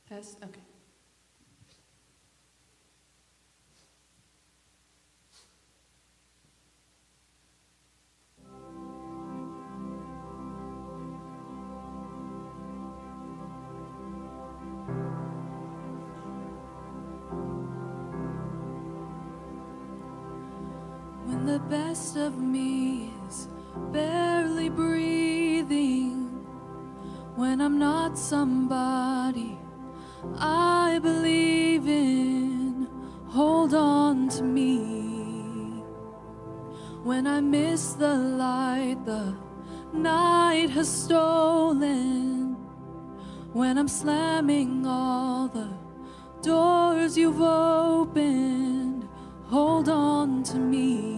Test, okay. When the best of me is barely breathing, when I'm not somebody I believe in, hold on to me. When I miss the light the night has stolen, when I'm slamming all the doors you've opened, hold on to me.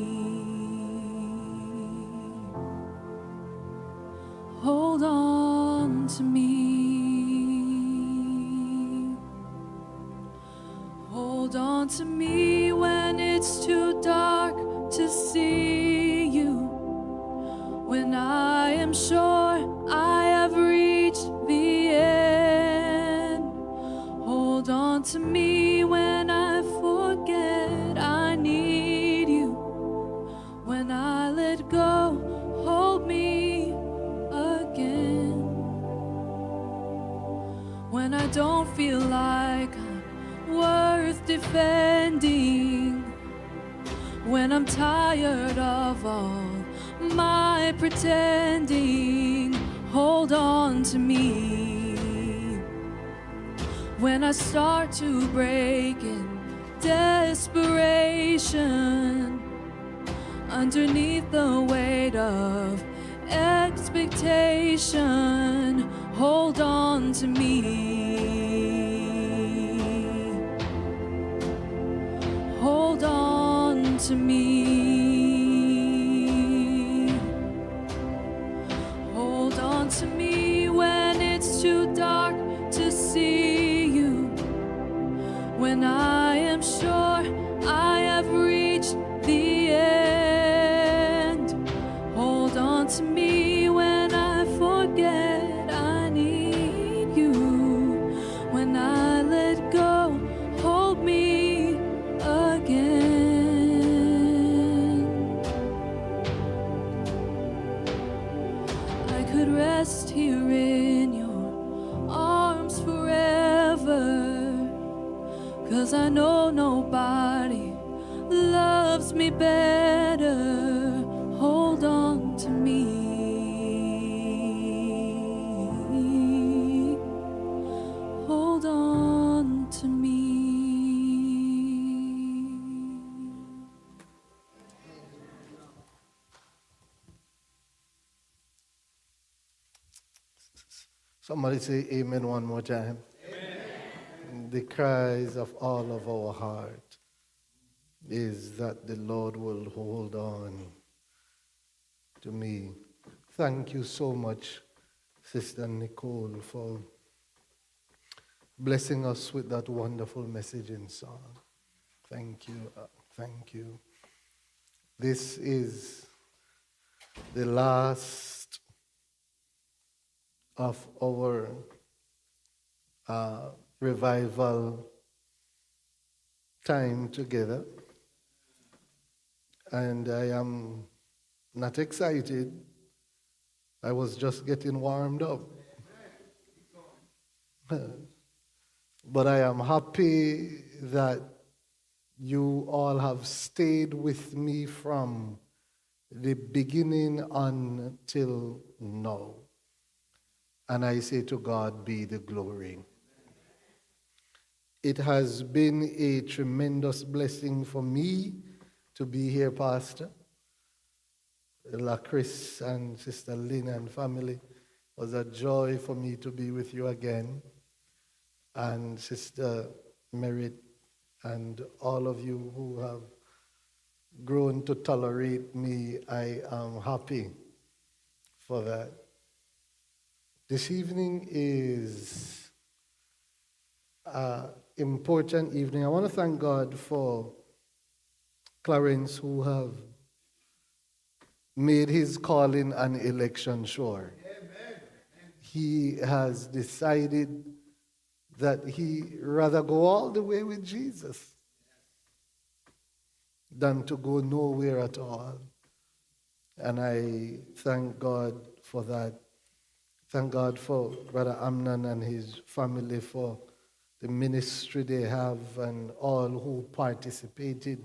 Hold on to me. Hold on to me when it's too dark to see you, when I am sure I have reached the end. Hold on to me when I forget I need you. When I let go, hold me again. When I don't feel like I'm worth defending, when I'm tired of all my pretending, hold on to me. When I start to break in desperation, underneath the weight of expectation, hold on to me. Hold on to me. Hold on to me when it's too dark to see you, when I am sure I have reached the end. Hold on to me when I forget I need you. When I let go, hold me again. I could rest here in your arms forever, 'cause I know nobody loves me better. Hold on to me. Hold on to me. Somebody say amen one more time. The cries of all of our heart is that the Lord will hold on to me. Thank you so much, Sister Nicole, for blessing us with that wonderful message in song. Thank you. Thank you. This is the last of our revival time together, and I am not excited. I was just getting warmed up. But I am happy that you all have stayed with me from the beginning until now. And I say to God be the glory. It has been a tremendous blessing for me to be here, Pastor. La Chris and Sister Lynn and family, it was a joy for me to be with you again. And Sister Merritt and all of you who have grown to tolerate me, I am happy for that. This evening is an important evening. I want to thank God for Clarence, who have made his calling and election sure. Amen. He has decided that he rather go all the way with Jesus than to go nowhere at all. And I thank God for that. Thank God for Brother Amnon and his family for the ministry they have and all who participated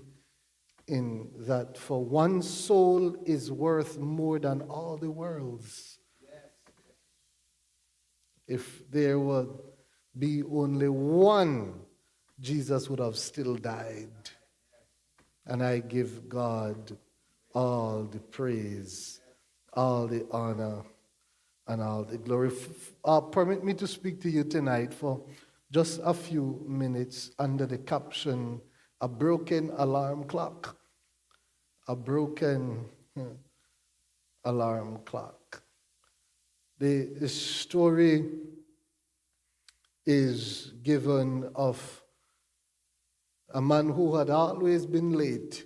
in that. For one soul is worth more than all the worlds. If there would be only one, Jesus would have still died. And I give God all the praise, all the honor, and all the glory. Permit me to speak to you tonight for just a few minutes under the caption, A Broken Alarm Clock. A broken alarm clock. The story is given of a man who had always been late.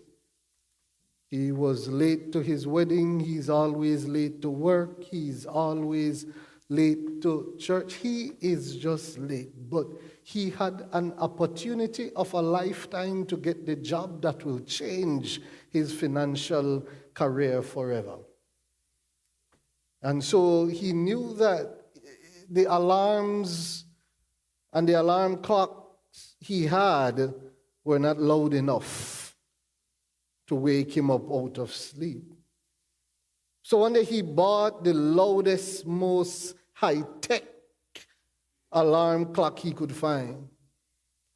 He was late to his wedding. He's always late to work. He's always late to church. He is just late. But he had an opportunity of a lifetime to get the job that will change his financial career forever. And so he knew that the alarms and the alarm clocks he had were not loud enough to wake him up out of sleep. So one day he bought the loudest, most high-tech alarm clock he could find.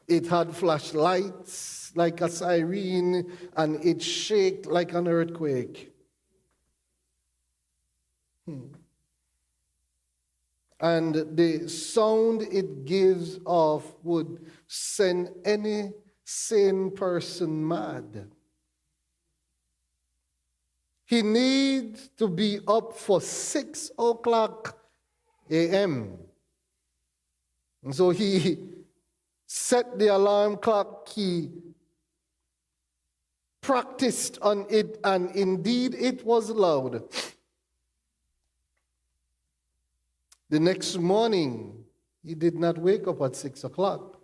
It had flashlights like a siren, and it shaked like an earthquake. And the sound it gives off would send any sane person mad. He needs to be up for 6 o'clock a.m. And so he set the alarm clock, he practiced on it, and indeed it was loud. The next morning, he did not wake up at 6 o'clock.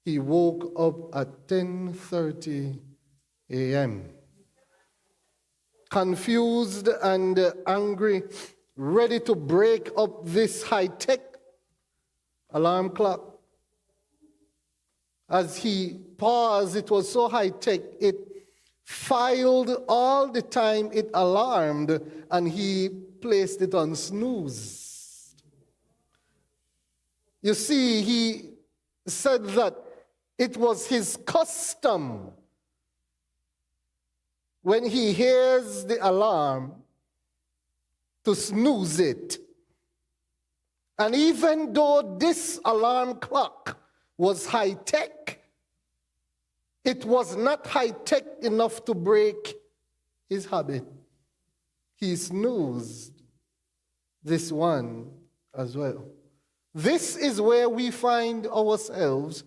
He woke up at 10:30 a.m. Confused and angry, ready to break up this high-tech alarm clock. As he paused, it was so high-tech, it filed all the time it alarmed, and he placed it on snooze. You see, he said that it was his custom when he hears the alarm to snooze it. And even though this alarm clock was high-tech, it was not high-tech enough to break his habit. He snoozed this one as well. This is where we find ourselves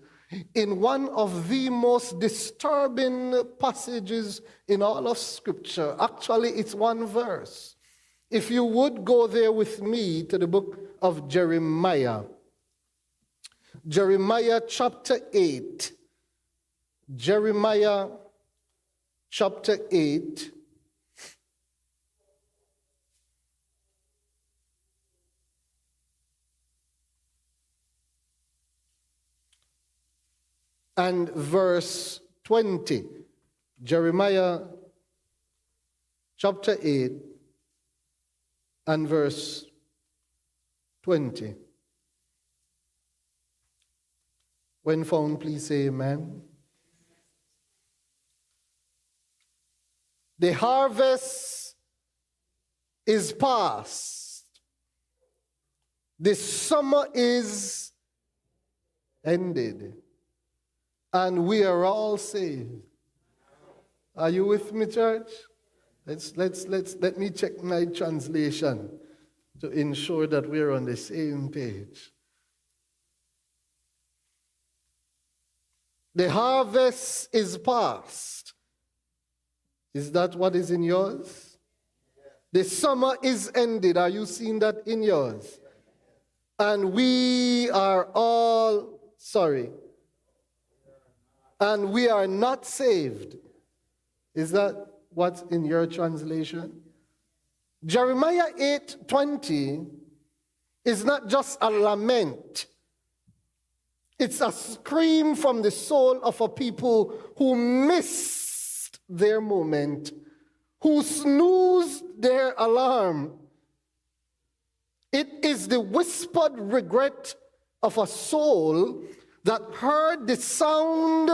in one of the most disturbing passages in all of Scripture. Actually, it's one verse. If you would go there with me to the book of Jeremiah. Jeremiah chapter 8. Jeremiah chapter 8. And verse 20. Jeremiah chapter 8 and verse 20. When found, please say amen. The harvest is past. The summer is ended. And we are all saved. Are you with me, church? Let me check my translation to ensure that we're on the same page. The harvest is past. Is that what is in yours? The summer is ended. Are you seeing that in yours? And we are all sorry. And we are not saved. Is that what's in your translation? Jeremiah 8:20 is not just a lament. It's a scream from the soul of a people who missed their moment, who snoozed their alarm. It is the whispered regret of a soul that heard the sound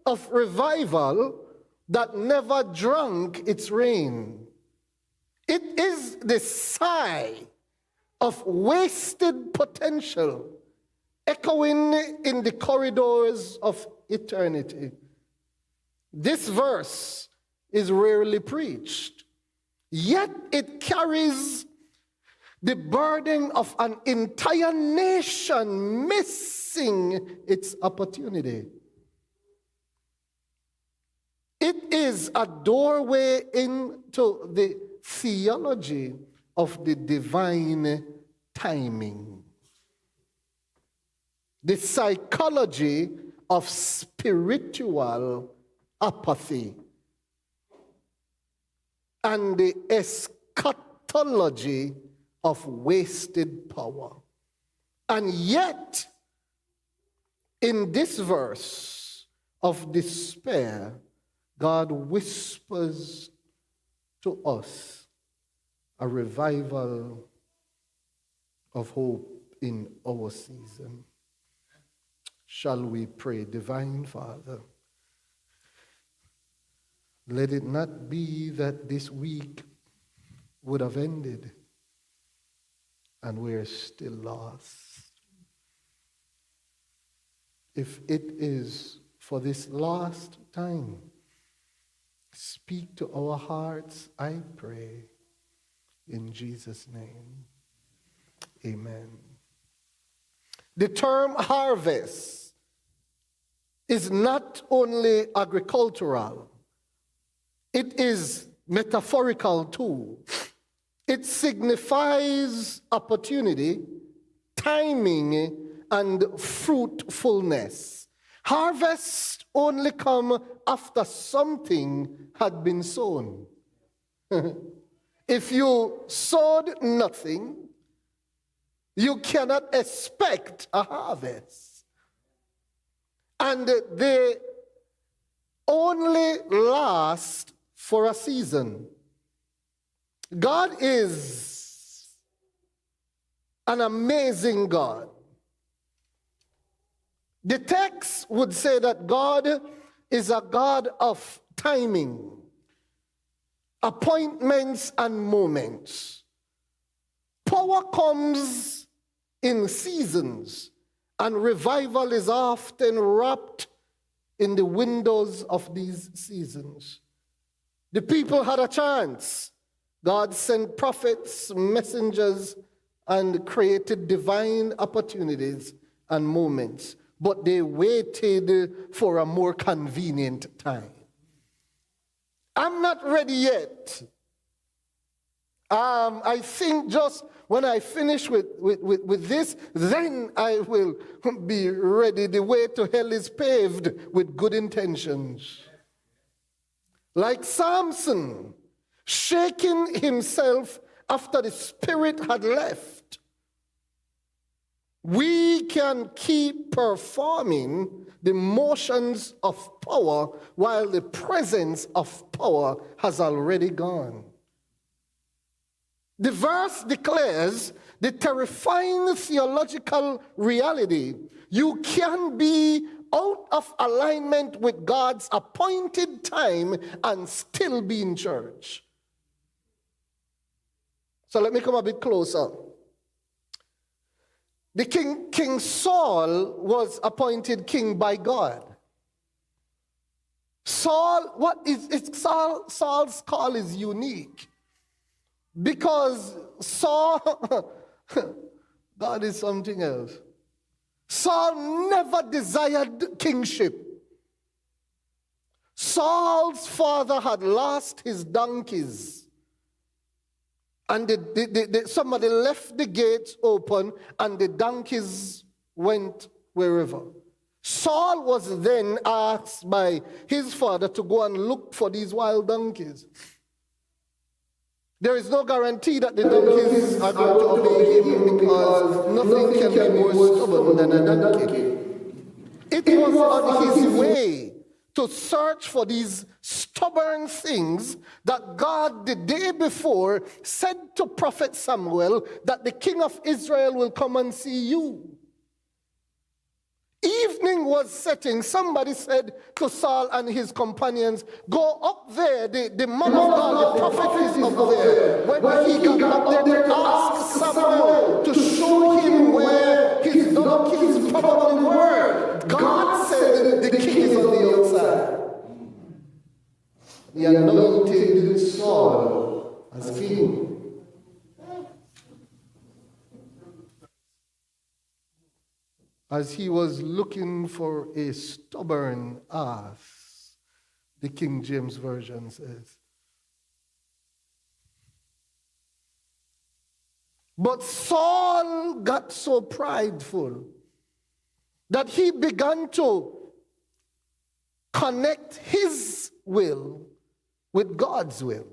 of revival that never drank its rain. It is the sigh of wasted potential echoing in the corridors of eternity. This verse is rarely preached, yet it carries the burden of an entire nation missing its opportunity. It is a doorway into the theology of the divine timing, the psychology of spiritual apathy, and the eschatology of wasted power. And yet, in this verse of despair, God whispers to us a revival of hope in our season. Shall we pray? Divine Father, let it not be that this week would have ended and we're still lost. If it is for this last time, speak to our hearts, I pray, in Jesus' name. Amen. The term harvest is not only agricultural, it is metaphorical too. It signifies opportunity, timing, and fruitfulness. Harvest only come after something had been sown. If you sowed nothing, you cannot expect a harvest. And they only last for a season. God is an amazing God. The text would say that God is a God of timing, appointments, and moments. Power comes in seasons, and revival is often wrapped in the windows of these seasons. The people had a chance. God sent prophets, messengers, and created divine opportunities and moments, but they waited for a more convenient time. I'm not ready yet. I think just when I finish with this, then I will be ready. The way to hell is paved with good intentions. Like Samson, shaking himself after the spirit had left. We can keep performing the motions of power while the presence of power has already gone. The verse declares the terrifying theological reality. You can be out of alignment with God's appointed time and still be in church. So let me come a bit closer. The King Saul was appointed king by God. Saul's call is unique because Saul, God is something else. Saul never desired kingship. Saul's father had lost his donkeys, and somebody left the gates open, and the donkeys went wherever. Saul was then asked by his father to go and look for these wild donkeys. There is no guarantee that the donkeys are going to obey him, because nothing can be more stubborn than a donkey. It was on his way to search for these stubborn things that God, the day before, said to Prophet Samuel that the king of Israel will come and see you. Evening was setting. Somebody said to Saul and his companions, go up there. The man of God, the prophet, is up there. When he got up there to ask Samuel to show him where his donkeys probably were, God said the king is on the outside. He anointed Saul as king. As he was looking for a stubborn ass, the King James Version says. But Saul got so prideful that he began to connect his will with God's will.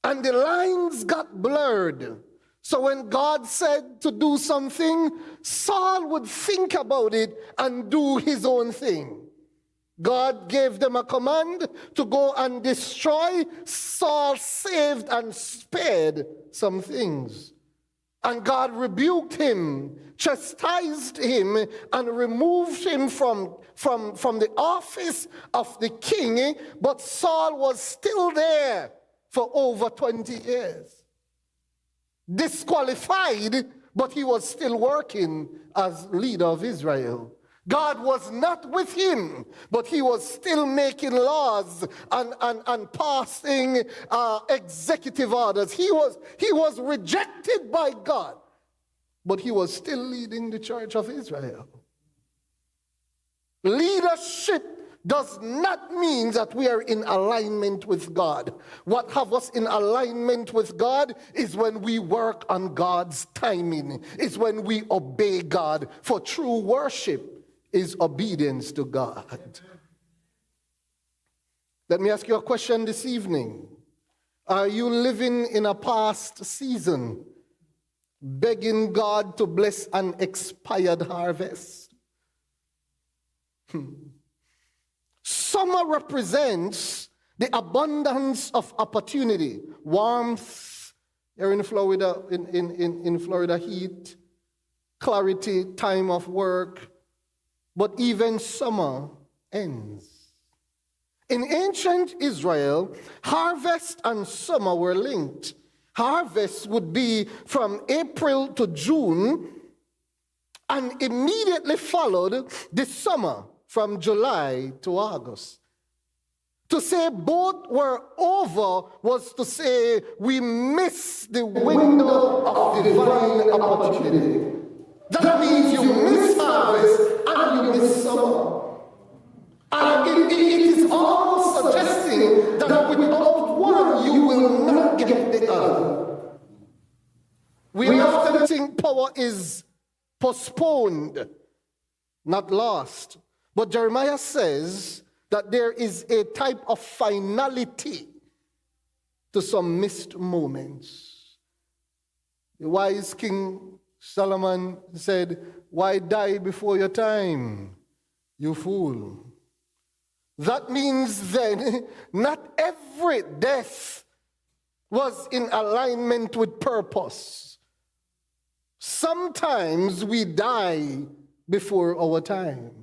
And the lines got blurred. So when God said to do something, Saul would think about it and do his own thing. God gave them a command to go and destroy. Saul saved and spared some things. And God rebuked him, chastised him, and removed him from the office of the king. But Saul was still there for over 20 years. Disqualified, but he was still working as leader of Israel. God was not with him, but he was still making laws and passing executive orders. He was rejected by God, but he was still leading the church of Israel. Leadership does not mean that we are in alignment with God. What have us in alignment with God is when we work on God's timing. It's when we obey God. For true worship is obedience to God. Let me ask you a question this evening. Are you living in a past season, begging God to bless an expired harvest? Summer represents the abundance of opportunity, warmth, here in Florida, in Florida, heat, clarity, time of work, but even summer ends. In ancient Israel, harvest and summer were linked. Harvest would be from April to June, and immediately followed the summer, from July to August. To say both were over was to say we miss the window of divine opportunity. That means you miss harvest and you miss summer. And it is almost suggesting that without one you will not get the other. We often think power is postponed, not lost. But Jeremiah says that there is a type of finality to some missed moments. The wise King Solomon said, "Why die before your time, you fool?" That means then, not every death was in alignment with purpose. Sometimes we die before our time.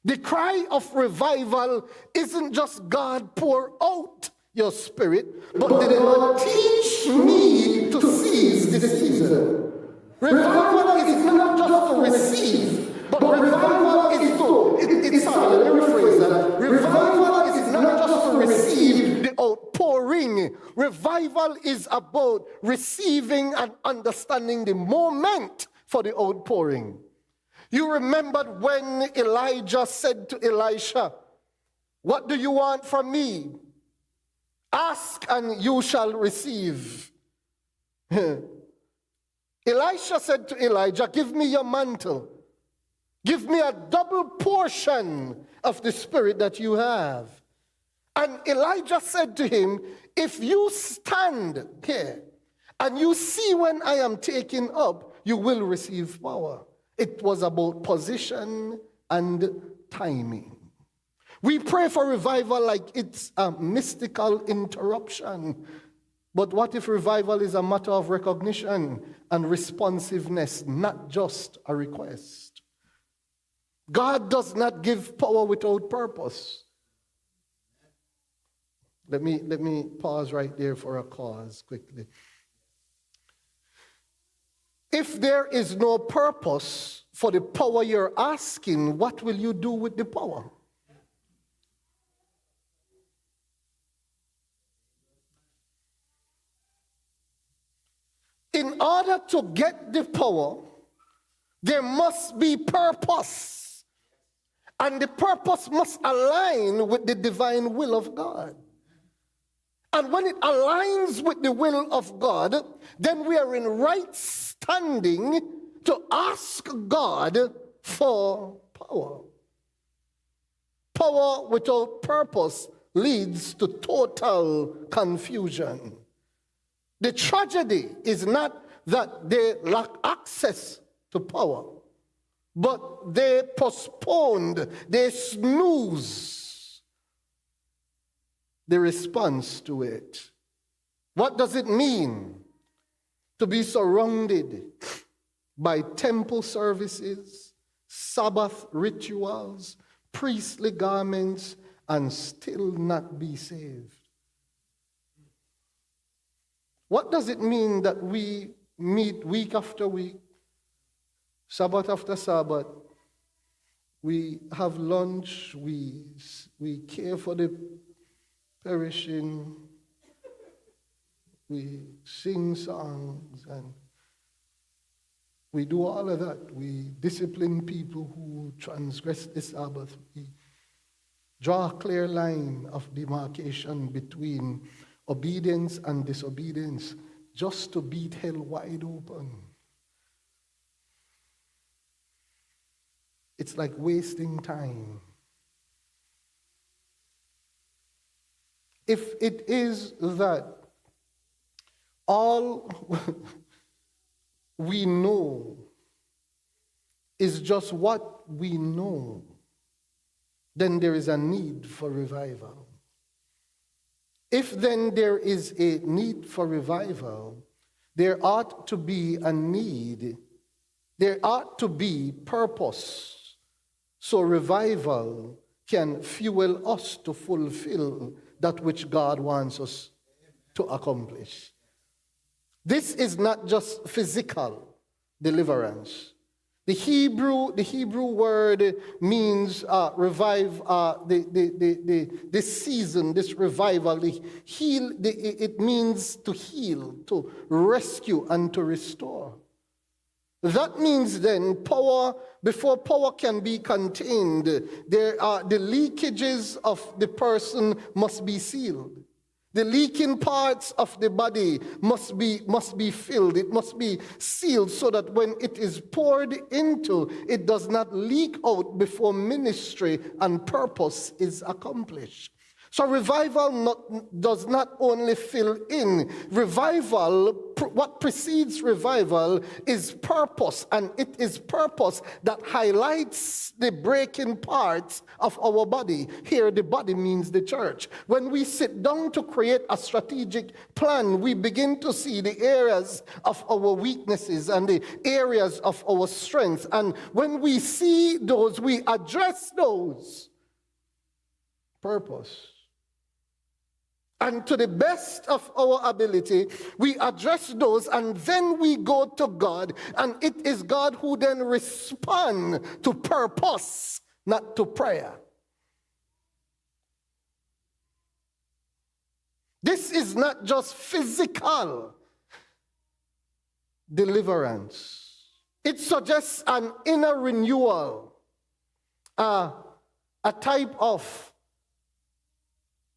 The cry of revival isn't just God pour out your spirit, but the Lord teach me to seize the season. Revival is not just to receive, but revival is to, sorry, let me rephrase that. Revival is not just to receive the outpouring. Revival is about receiving and understanding the moment for the outpouring. You remembered when Elijah said to Elisha, "What do you want from me? Ask and you shall receive." Elisha said to Elijah, "Give me your mantle." Give me a double portion of the Spirit that you have. And Elijah said to him, if you stand here and you see when I am taken up, you will receive power. It was about position and timing. We pray for revival like it's a mystical interruption. But what if revival is a matter of recognition and responsiveness, not just a request? God does not give power without purpose. Let me pause right there for a cause quickly. If there is no purpose for the power you're asking, what will you do with the power? In order to get the power, there must be purpose. And the purpose must align with the divine will of God. And when it aligns with the will of God, then we are in right standing to ask God for power. Power without purpose leads to total confusion. The tragedy is not that they lack access to power, but they postponed, they snooze the response to it. What does it mean to be surrounded by temple services, Sabbath rituals, priestly garments, and still not be saved? What does it mean that we meet week after week, Sabbath after Sabbath, we have lunch, we care for the perishing, we sing songs, and we do all of that. We discipline people who transgress the Sabbath. We draw a clear line of demarcation between obedience and disobedience just to beat hell wide open. It's like wasting time. If it is that all we know is just what we know, then there is a need for revival. If then there is a need for revival, there ought to be a need, there ought to be purpose, so revival can fuel us to fulfill that which God wants us to accomplish. This is not just physical deliverance. The Hebrew word means revive, this season, this revival, it means to heal, to rescue, and to restore. That means then power, before power can be contained, there are the leakages of the person must be sealed. The leaking parts of the body must be filled. It must be sealed so that when it is poured into, it does not leak out before ministry and purpose is accomplished. So revival does not only fill in. Revival, what precedes revival is purpose, and it is purpose that highlights the breaking parts of our body. Here the body means the church. When we sit down to create a strategic plan, we begin to see the areas of our weaknesses and the areas of our strengths. And when we see those, we address those. Purpose. And to the best of our ability, we address those, and then we go to God, and it is God who then responds to purpose, not to prayer. This is not just physical deliverance. It suggests an inner renewal, a type of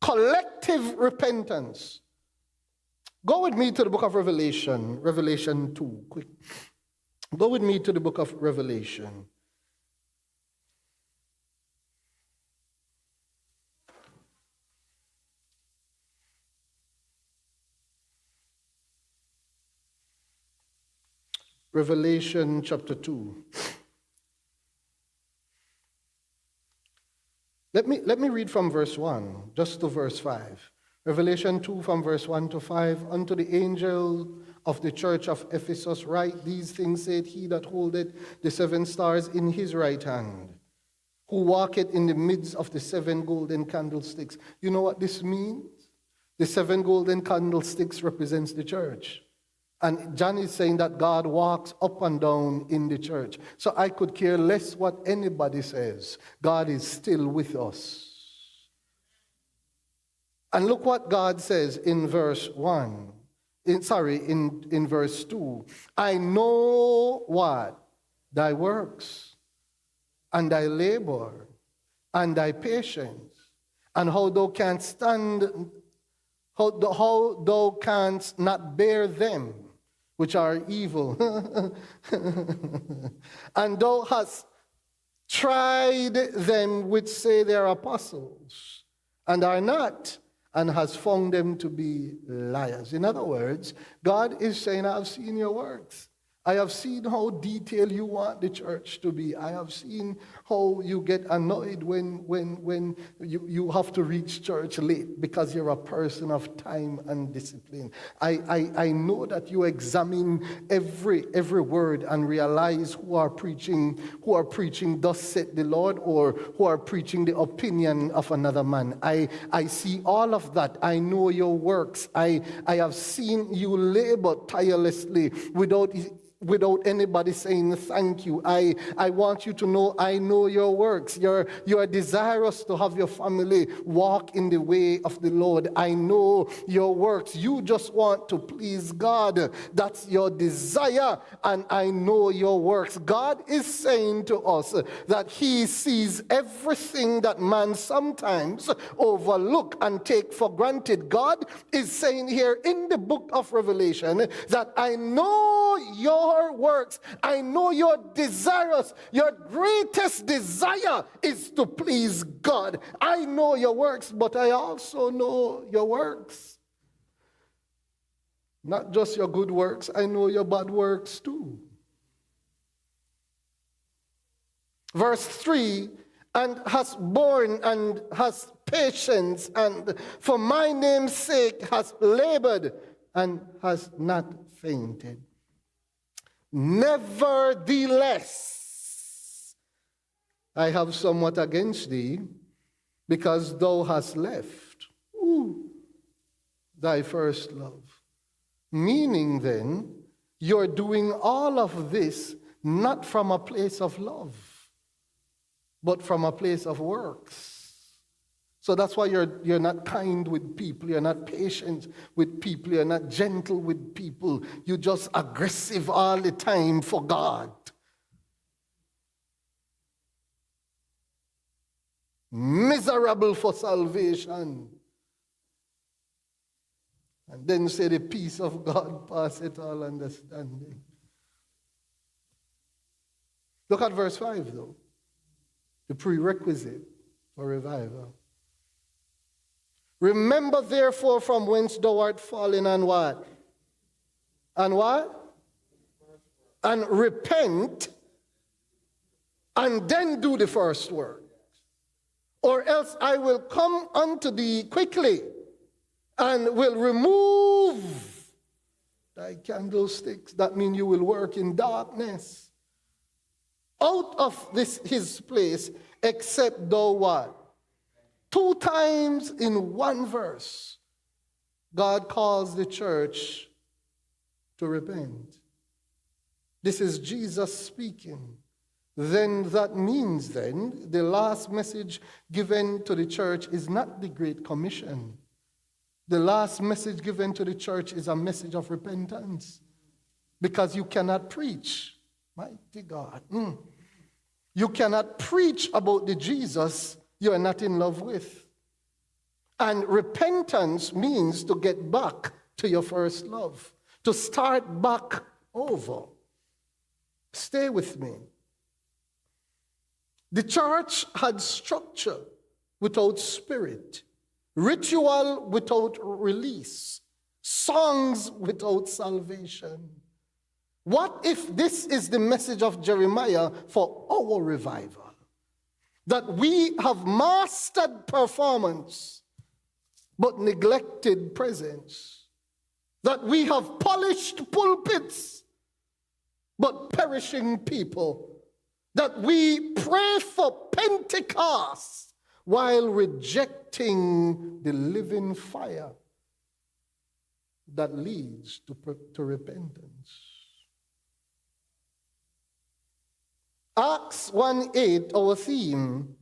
collective repentance. Go with me to the book of Revelation 2, quick. Go with me to the book of Revelation. Revelation chapter 2. Let me read from verse 1 just to verse 5. Revelation 2 from verse 1 to 5. Unto the angel of the church of Ephesus write, these things saith he that holdeth the 7 stars in his right hand, who walketh in the midst of the 7 golden candlesticks. You know what this means? The 7 golden candlesticks represents the church. And John is saying that God walks up and down in the church. So I could care less what anybody says. God is still with us. And look what God says in verse 1. In verse 2. I know what? Thy works, and thy labor, and thy patience, and how thou canst stand, how thou canst not bear them which are evil. And thou hast tried them which say they are apostles, and are not, and has found them to be liars. In other words, God is saying, I have seen your works. I have seen how detailed you want the church to be. I have seen how you get annoyed when you have to reach church late because you're a person of time and discipline. I know that you examine every word and realize who are preaching thus saith the Lord, or who are preaching the opinion of another man. I see all of that. I know your works. I have seen you labor tirelessly without anybody saying thank you. I want you to know I know your works. You are desirous to have your family walk in the way of the Lord. I know your works. You just want to please God. That's your desire, and I know your works. God is saying to us that he sees everything that man sometimes overlook and take for granted. God is saying here in the book of Revelation that I know your works. I know your desires. Your greatest desire is to please God. I know your works, but I also know your works. Not just your good works, I know your bad works too. Verse 3, and has borne and has patience, and for my name's sake has labored and has not fainted. Nevertheless, I have somewhat against thee, because thou hast left thy first love. Meaning then, you're doing all of this not from a place of love, but from a place of works. So that's why you're not kind with people, you're not patient with people, you're not gentle with people. You're just aggressive all the time for God. Miserable for salvation. And then say the peace of God passeth all understanding. Look at verse 5 though. The prerequisite for revival. Remember therefore from whence thou art fallen, and what? And what? And repent, and then do the first work. Or else I will come unto thee quickly, and will remove thy candlesticks. That means you will work in darkness. Out of his place, except thou what? 2 times in one verse, God calls the church to repent. This is Jesus speaking. Then that means the last message given to the church is not the Great Commission. The last message given to the church is a message of repentance. Because you cannot preach, mighty God. You cannot preach about the Jesus you are not in love with. And repentance means to get back to your first love, to start back over. Stay with me. The church had structure without spirit, ritual without release, songs without salvation. What if this is the message of Jeremiah for our revival? That we have mastered performance, but neglected presence. That we have polished pulpits, but perishing people. That we pray for Pentecost while rejecting the living fire that leads to repentance. Acts 1:8, our theme,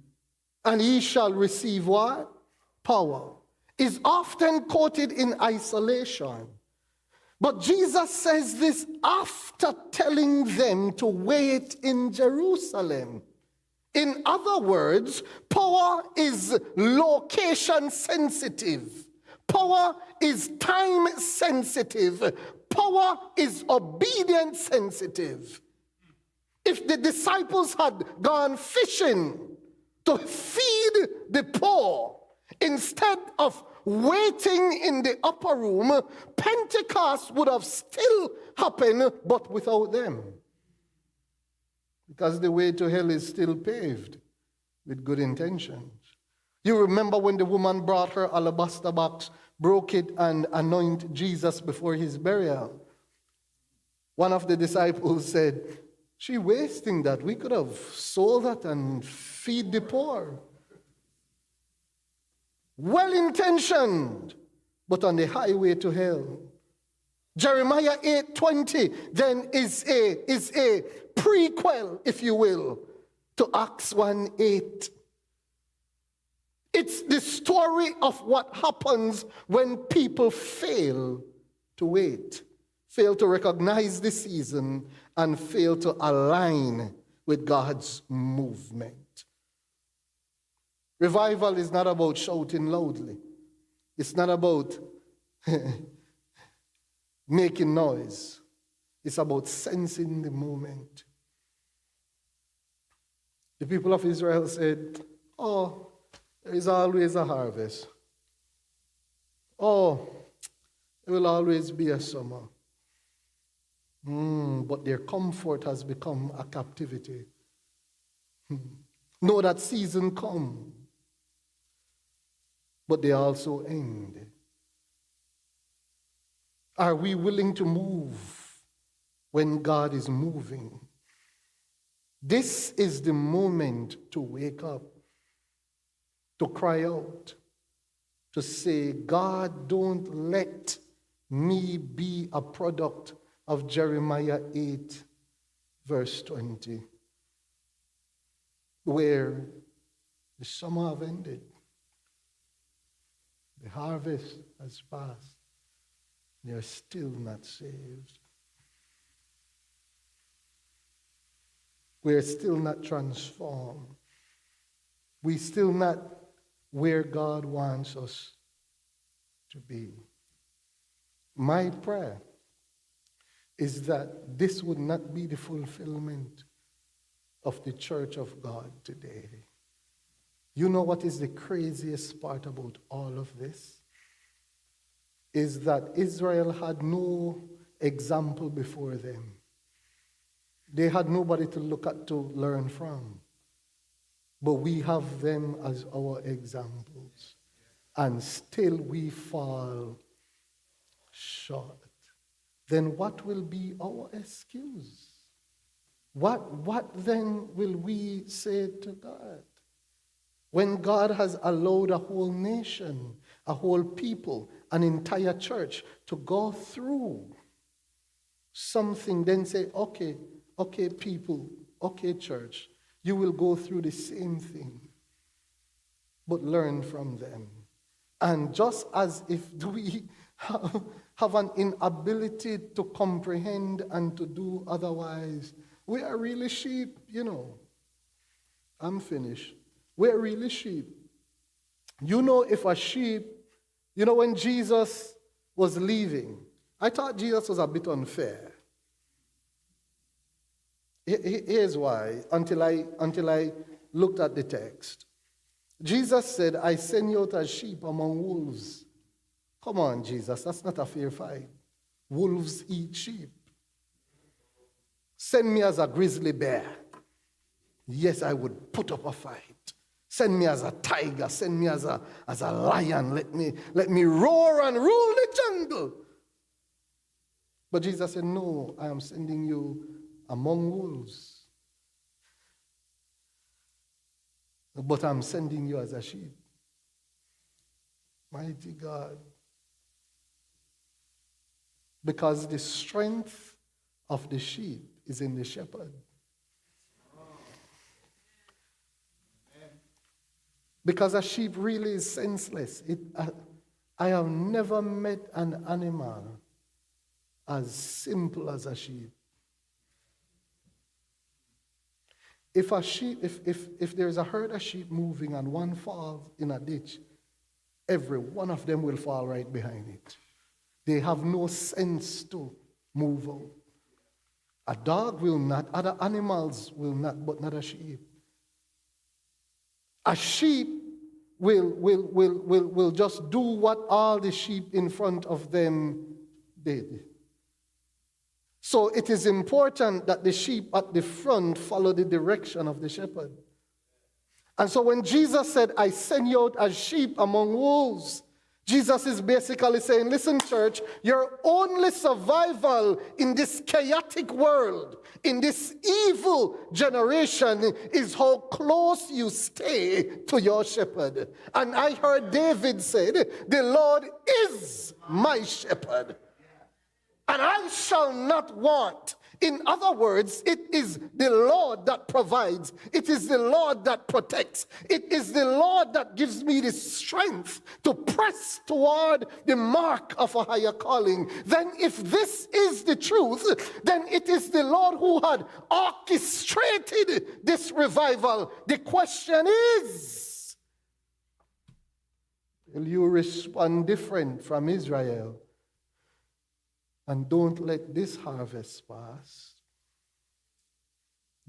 and ye shall receive what? Power, is often quoted in isolation. But Jesus says this after telling them to wait in Jerusalem. In other words, power is location sensitive. Power is time sensitive. Power is obedience sensitive. If the disciples had gone fishing to feed the poor instead of waiting in the upper room, Pentecost would have still happened, but without them. Because the way to hell is still paved with good intentions. You remember when the woman brought her alabaster box, broke it, and anointed Jesus before his burial. One of the disciples said, "She wasting that. We could have sold that and feed the poor." Well-intentioned, but on the highway to hell. Jeremiah 8:20 then is a prequel, if you will, to Acts 1:8. It's the story of what happens when people fail to wait, fail to recognize the season, and fail to align with God's movement. Revival is not about shouting loudly. It's not about making noise. It's about sensing the moment. The people of Israel said, "Oh, there is always a harvest. Oh, there will always be a summer." But their comfort has become a captivity. Know that season come, but they also end. Are we willing to move when God is moving? This is the moment to wake up, to cry out, to say, "God, don't let me be a product of Jeremiah 8, verse 20, where the summer have ended, the harvest has passed, they are still not saved. We're still not transformed. We're still not where God wants us to be." My prayer is that this would not be the fulfillment of the church of God today. You know what is the craziest part about all of this? Is that Israel had no example before them. They had nobody to look at to learn from. But we have them as our examples. And still we fall short. Then what will be our excuse? What then will we say to God? When God has allowed a whole nation, a whole people, an entire church to go through something, then say, okay, people, okay, church, you will go through the same thing, but learn from them. And just as if we have an inability to comprehend and to do otherwise, we are really sheep, you know. I'm finished. We're really sheep. You know, if a sheep, you know, when Jesus was leaving, I thought Jesus was a bit unfair. Here's why, until I looked at the text. Jesus said, "I send you out as sheep among wolves." Come on, Jesus, that's not a fair fight. Wolves eat sheep. Send me as a grizzly bear. Yes, I would put up a fight. Send me as a tiger. Send me as a lion. Let me roar and rule the jungle. But Jesus said, no, I am sending you among wolves. But I'm sending you as a sheep. Mighty God. Because the strength of the sheep is in the shepherd. Because a sheep really is senseless. I have never met an animal as simple as a sheep. If there is a herd of sheep moving and one falls in a ditch, every one of them will fall right behind it. They have no sense to move out. A dog will not, other animals will not, but not a sheep. A sheep will just do what all the sheep in front of them did. So it is important that the sheep at the front follow the direction of the shepherd. And so when Jesus said, I send you out as sheep among wolves, Jesus is basically saying, listen, church, your only survival in this chaotic world, in this evil generation, is how close you stay to your shepherd. And I heard David say, the Lord is my shepherd, and I shall not want. In other words, it is the Lord that provides. It is the Lord that protects. It is the Lord that gives me the strength to press toward the mark of a higher calling. Then if this is the truth, then it is the Lord who had orchestrated this revival. The question is, will you respond different from Israel? And don't let this harvest pass.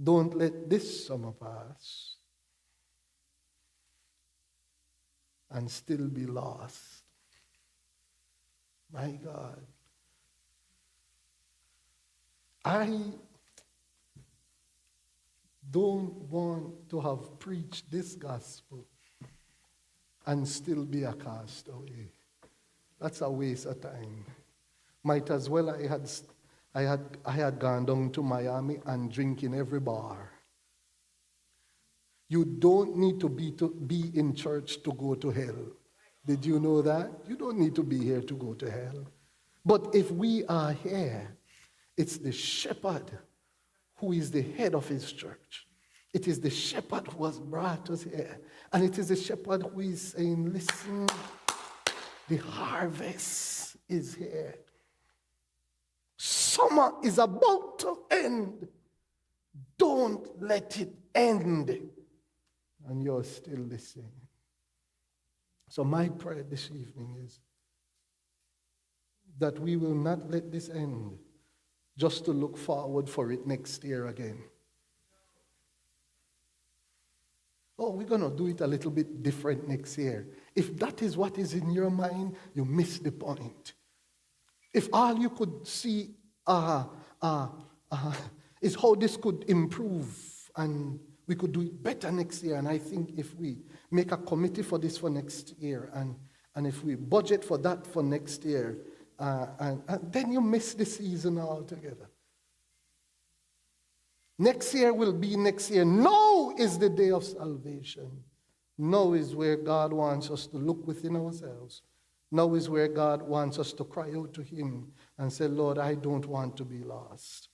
Don't let this summer pass and still be lost. My God. I don't want to have preached this gospel and still be a castaway. That's a waste of time. Might as well I had gone down to Miami and drink in every bar. You don't need to be in church to go to hell. Did you know that? You don't need to be here to go to hell. But if we are here, it's the shepherd who is the head of his church. It is the shepherd who has brought us here. And it is the shepherd who is saying, listen, the harvest is here. Summer is about to end. Don't let it end. And you're still listening. So my prayer this evening is that we will not let this end just to look forward for it next year again. Oh, we're going to do it a little bit different next year. If that is what is in your mind, you miss the point. If all you could see is how this could improve and we could do it better next year, and I think if we make a committee for this for next year and if we budget for that for next year, and then you miss the season altogether. Next year will be next year. Now is the day of salvation. Now is where God wants us to look within ourselves. Now is where God wants us to cry out to him and say, Lord, I don't want to be lost.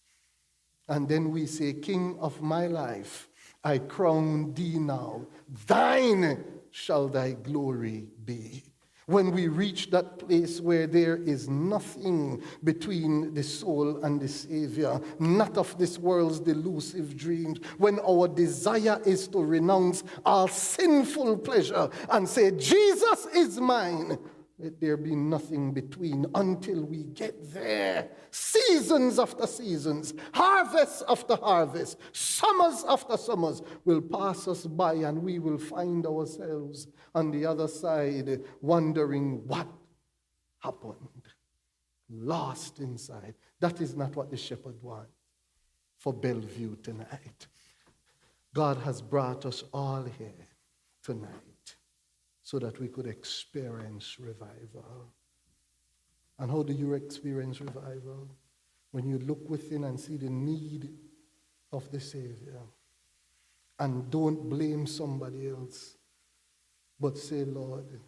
And then we say, King of my life, I crown thee now. Thine shall thy glory be. When we reach that place where there is nothing between the soul and the Savior, not of this world's delusive dreams, when our desire is to renounce all sinful pleasure and say, Jesus is mine, let there be nothing between until we get there. Seasons after seasons, harvests after harvest, summers after summers will pass us by, and we will find ourselves on the other side wondering what happened. Lost inside. That is not what the shepherd wants. for Bellevue tonight. God has brought us all here tonight so that we could experience revival. And how do you experience revival? When you look within and see the need of the Savior. And don't blame somebody else, but say, Lord,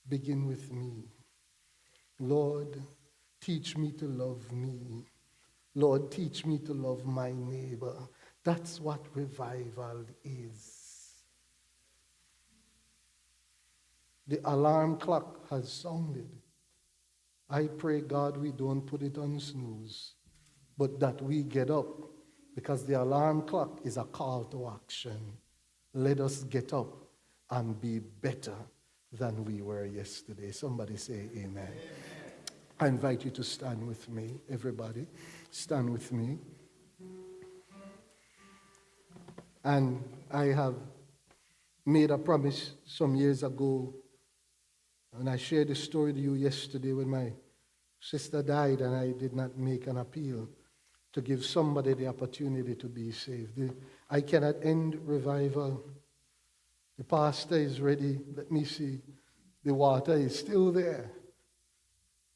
begin with me. Lord, teach me to love me. Lord, teach me to love my neighbor. That's what revival is. The alarm clock has sounded. I pray, God, we don't put it on snooze, but that we get up, because the alarm clock is a call to action. Let us get up and be better than we were yesterday. Somebody say amen. Amen. I invite you to stand with me, everybody. Stand with me. And I have made a promise some years ago, and I shared the story to you yesterday when my sister died and I did not make an appeal to give somebody the opportunity to be saved. I cannot end revival. The pastor is ready. Let me see. The water is still there.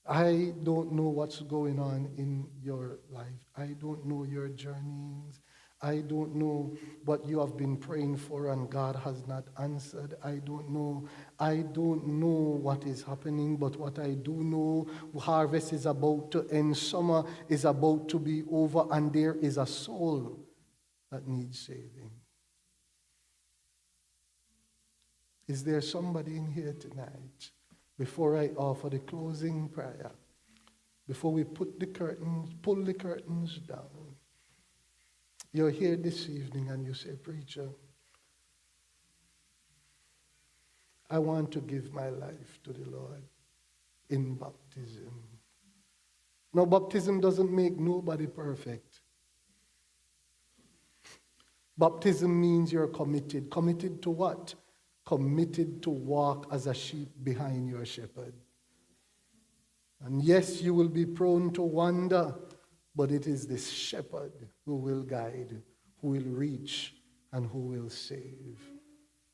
I don't know what's going on in your life. I don't know your journeys. I don't know what you have been praying for and God has not answered. I don't know what is happening, but what I do know, harvest is about to end, summer is about to be over, and there is a soul that needs saving. Is there somebody in here tonight, before I offer the closing prayer, before we pull the curtains down? You're here this evening and you say, preacher, I want to give my life to the Lord in baptism. Now, baptism doesn't make nobody perfect. Baptism means you're committed. Committed to what? Committed to walk as a sheep behind your shepherd. And yes, you will be prone to wander, but it is this shepherd who will guide, who will reach, and who will save.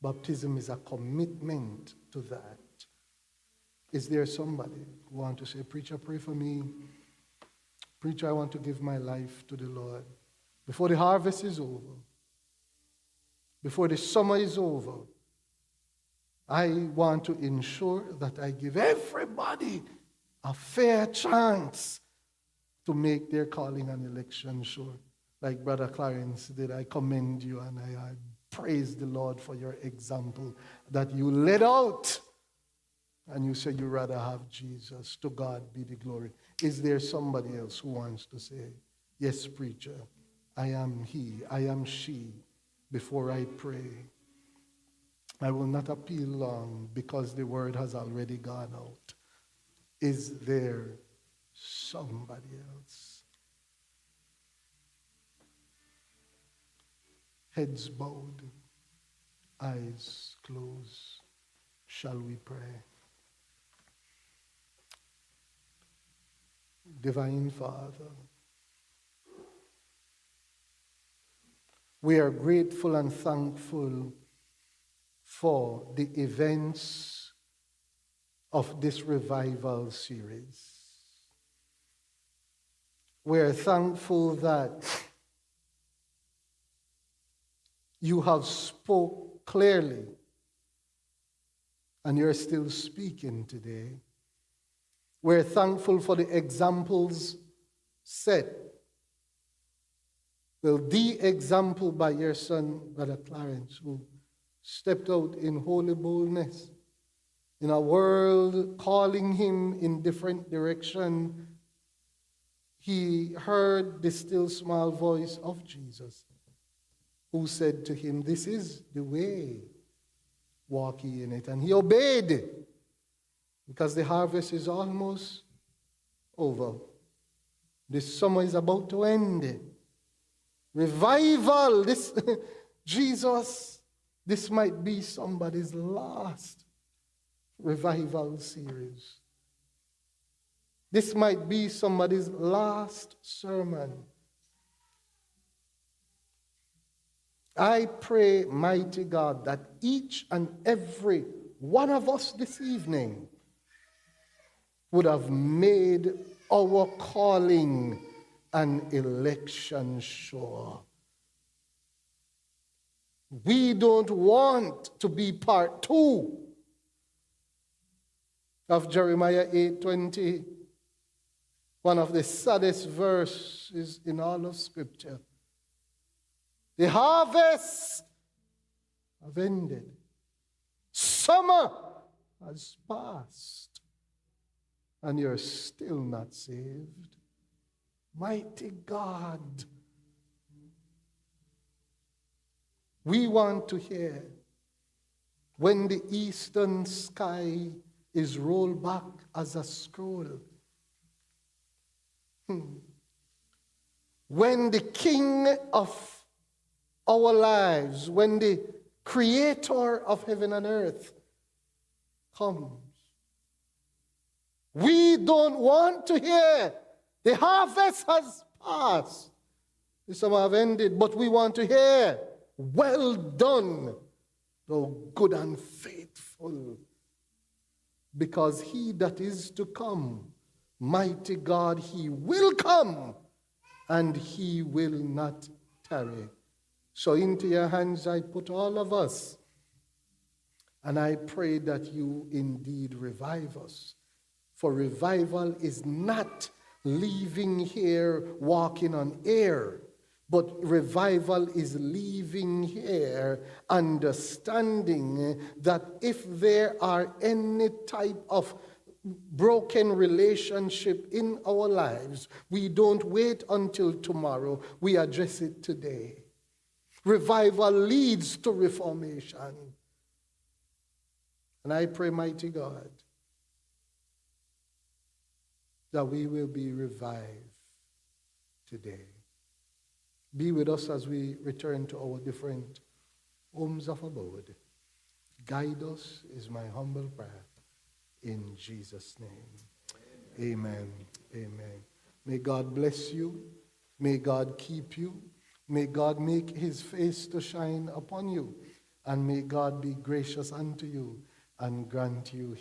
Baptism is a commitment to that. Is there somebody who wants to say, preacher, pray for me. Preacher, I want to give my life to the Lord. Before the harvest is over, before the summer is over, I want to ensure that I give everybody a fair chance to make their calling and election sure. Like Brother Clarence did, I commend you and I praise the Lord for your example that you led out and you say you rather have Jesus. To God be the glory. Is there somebody else who wants to say, yes, preacher, I am he, I am she, before I pray? I will not appeal long because the word has already gone out. Is there somebody else? Heads bowed, eyes closed. Shall we pray? Divine Father, we are grateful and thankful for the events of this revival series. We're thankful that you have spoke clearly and you're still speaking today. We're thankful for the examples set. Well, the example by your son, Brother Clarence, who stepped out in holy boldness in a world calling him in different direction. He heard the still small voice of Jesus, who said to him, this is the way, walk ye in it. And he obeyed, because the harvest is almost over. This summer is about to end. Revival, this Jesus, this might be somebody's last revival series. This might be somebody's last sermon. I pray, mighty God, that each and every one of us this evening would have made our calling and election sure. We don't want to be part 2 of Jeremiah 8:20, one of the saddest verses in all of Scripture. The harvest have ended. Summer has passed, and you're still not saved. Mighty God, we want to hear when the eastern sky is rolled back as a scroll. When the King of our lives, when the Creator of heaven and earth comes. We don't want to hear the harvest has passed. The summer have ended, but we want to hear, well done, thou good and faithful. Because he that is to come, mighty God, he will come, and he will not tarry. So into your hands I put all of us, and I pray that you indeed revive us. For revival is not leaving here walking on air, but revival is leaving here understanding that if there are any type of broken relationship in our lives, we don't wait until tomorrow, we address it today. Revival leads to reformation. And I pray, mighty God, that we will be revived today. Be with us as we return to our different homes of abode. Guide us is my humble prayer. In Jesus' name. Amen. Amen. May God bless you. May God keep you. May God make his face to shine upon you. And may God be gracious unto you and grant you